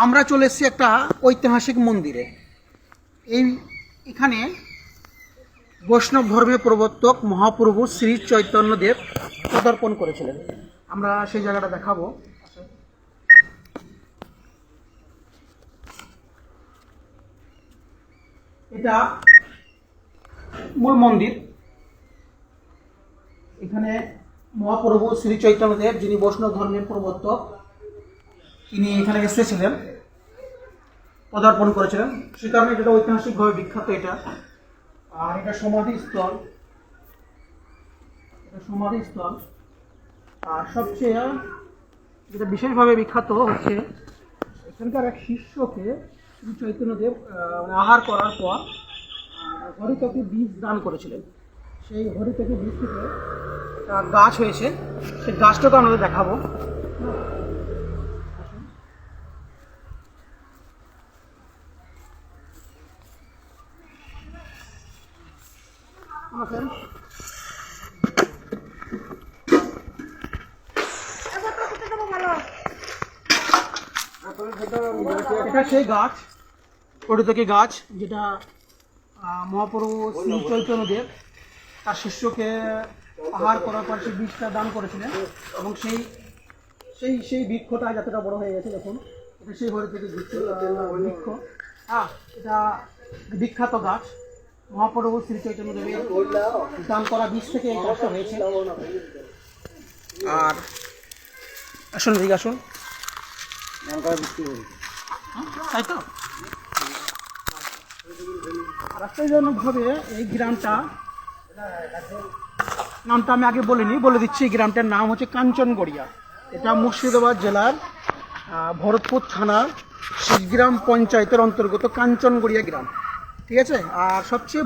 আমরা চলে এসেছি একটা ঐতিহাসিক মন্দিরে। এখানে বৈষ্ণব ধর্মের প্রবর্তক মহাপ্রভু শ্রী চৈতন্যদেব পদার্পণ করেছিলেন। আমরা সেই জায়গাটা দেখাবো। এটা মূল মন্দির। এখানে মহাপ্রভু শ্রী চৈতন্যদেব, যিনি বৈষ্ণব ধর্মের প্রবর্তক, তিনি এখানে এসেছিলেন, পদার্পণ করেছিলেন। সে কারণে এটা ঐতিহাসিকভাবে বিখ্যাত। এটা আর এটা সমাধিস্থল। আর সবচেয়ে যেটা বিশেষভাবে বিখ্যাত হচ্ছে এখানকার এক শিষ্যকে শ্রী চৈতন্যদেব আহার করার পর হরিতকে বীজ দান করেছিলেন। সেই হরিতকে বীজ থেকে একটা গাছ হয়েছে, সেই গাছটাকে আমাদের দেখাবো। এটা সেই গাছ, হরিতকি গাছ, যেটা মহাপ্রভু শ্রী চৈতন্যদেব তার শিষ্যকে আহার করার পর সেই বীজটা দান করেছিলেন। এবং সেই সেই সেই বৃক্ষটা যতটা বড় হয়ে গেছে দেখুন, এটা সেই হরিতকি বৃক্ষ। এটা বিখ্যাত গাছ। মহাপ্রভু শ্রী চৈতন্যদেবের দান করা বীজ থেকে এই গাছটা হয়েছে। আর আসুন দিকে আসুন, তাই তো আশ্চর্যজনকভাবে এই গ্রামটা, নামটা আমি আগে বলে দিচ্ছি। এই গ্রামটার নাম হচ্ছে কাঞ্চনগড়িয়া। এটা মুর্শিদাবাদ জেলার ভরতপুর থানার শিবগ্রাম পঞ্চায়েতের অন্তর্গত কাঞ্চনগড়িয়া গ্রাম। ঠিক আছে। আর সবচেয়ে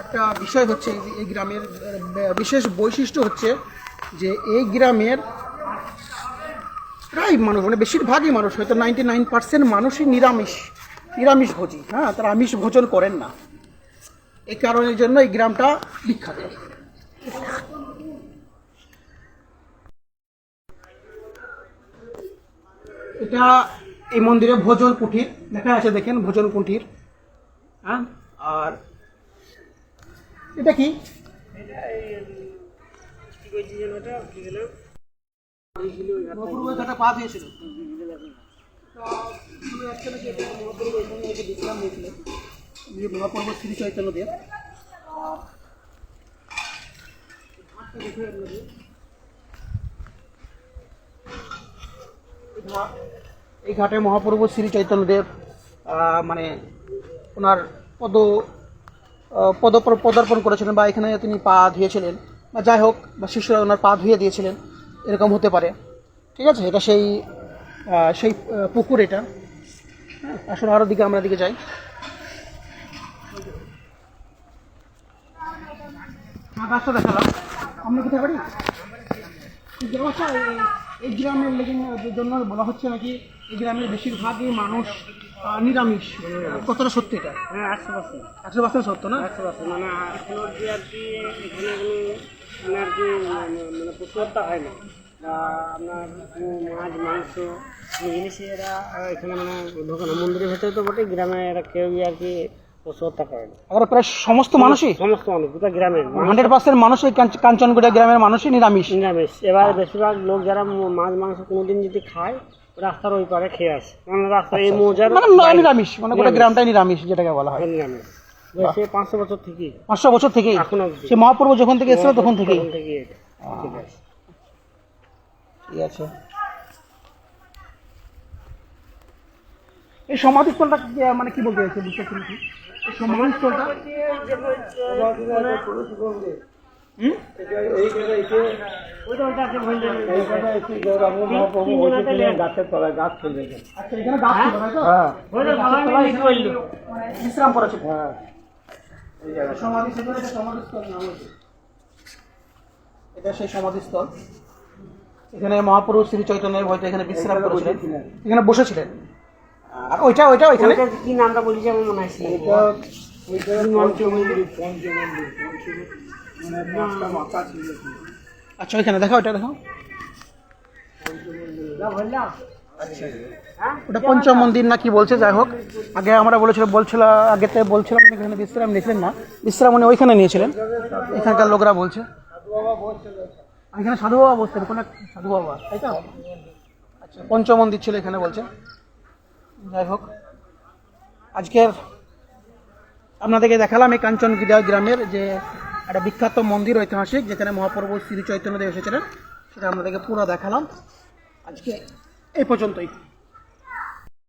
একটা বিষয় হচ্ছে এই গ্রামের বিশেষ বৈশিষ্ট্য হচ্ছে যে এই গ্রামের প্রায় মানুষ, মানে বেশিরভাগই মানুষ, হয়তো 99% মানুষই নিরামিষ ভোজী। তারা আমিষ ভোজন করেন না। এই কারণের জন্য এই গ্রামটা বিখ্যাত। এটা এই মন্দিরে ভোজন কুঠির লেখা আছে, দেখেন ভোজন কুঠির। আর এটা কি পা দিয়েছিল মহাপ্রভু শ্রী চৈতন্যদেব। এই ঘাটে মহাপ্রভু শ্রী চৈতন্যদেব মানে ওনার পদার্পণ করেছিলেন, বা এখানে তিনি পা ধুয়েছিলেন, বা যাই হোক, বা শিষ্যরা ওনার পা ধুয়ে দিয়েছিলেন, এরকম হতে পারে। ঠিক আছে। এটা সেই পুকুর এটা। আসলে আরো দিকে আমরা দিকে যাই। গাছটা দেখালাম। আমরা কোথায় পারি এই গ্রামের জন্য বলা হচ্ছে নাকি এই গ্রামের বেশিরভাগই মানুষ নিরামিষ। কতটা সত্যি এটা? হ্যাঁ, 100%। 100% সত্য না? 100%। মানে এখন অব্দি আর কি এখানে কোনো আর কি মানে প্রচুরতা হয় না, বা আপনার মাছ মাংস জিনিসই এরা এখানে মানে ঢোকে না। মন্দিরের ভেতরে তো বটে, গ্রামে এরা কেউই আর কি প্রচুরতা করে না। আমরা প্রায় সমস্ত মানুষ, গোটা গ্রামের 100% মানুষ এই কাঞ্চনগড়িয়া গ্রামের মানুষই নিরামিষ। এবার বেশিরভাগ লোক যারা মাছ মাংস কোনোদিন যদি খায়, রাস্তার ওই পারে খেয়ে আসে। মানে রাস্তা এই মৌজার নিরামিষ, মানে গোটা গ্রামটাই নিরামিষ যেটাকে বলা হয়। নিরামিষ 500 বছর থেকেই। 500 বছর থেকেই এখন সে মহাপ্রভু যখন থেকে এসেছিল তখন থেকেই। ঠিক আছে। এই সমাধিস্থলটা মানে কি বলতে চাইছে, বুঝতে পারছি? এই সমাধিস্থলটা বিশ্রাম করেছে। এটা সেই সমাধিস্থল। এখানে মহাপ্রভু শ্রী চৈতন্য হয়তো এখানে বিশ্রাম করেছিলেন, এখানে বসেছিলেন। আর ওইটা ওইখানে কি নামটা বলি যে আমার মনে হয় আচ্ছা, ওইখানে দেখাও, এটা দেখাও। ওটা পঞ্চম মন্দির না কি বলছে, যাই হোক। আগে আমরা বলছিলাম এখানে বিশ্রাম নিয়েছিলেন না, বিশ্রাম উনি ওইখানে নিয়েছিলেন, এখানকার লোকরা বলছে। আর এখানে সাধু বাবা বসতেন, কোনো এক সাধু বাবা, তাই তো? আচ্ছা, পঞ্চম মন্দির ছিল এখানে বলছে। যাই হোক, আজকের আপনাদেরকে দেখালাম এই কাঞ্চনগিরা গ্রামের যে একটা বিখ্যাত মন্দির ঐতিহাসিক, যেখানে মহাপ্রভু শ্রী চৈতন্যদেব এসেছিলেন, সেটা আপনাদেরকে পুরো দেখালাম। আজকে এই পর্যন্তই।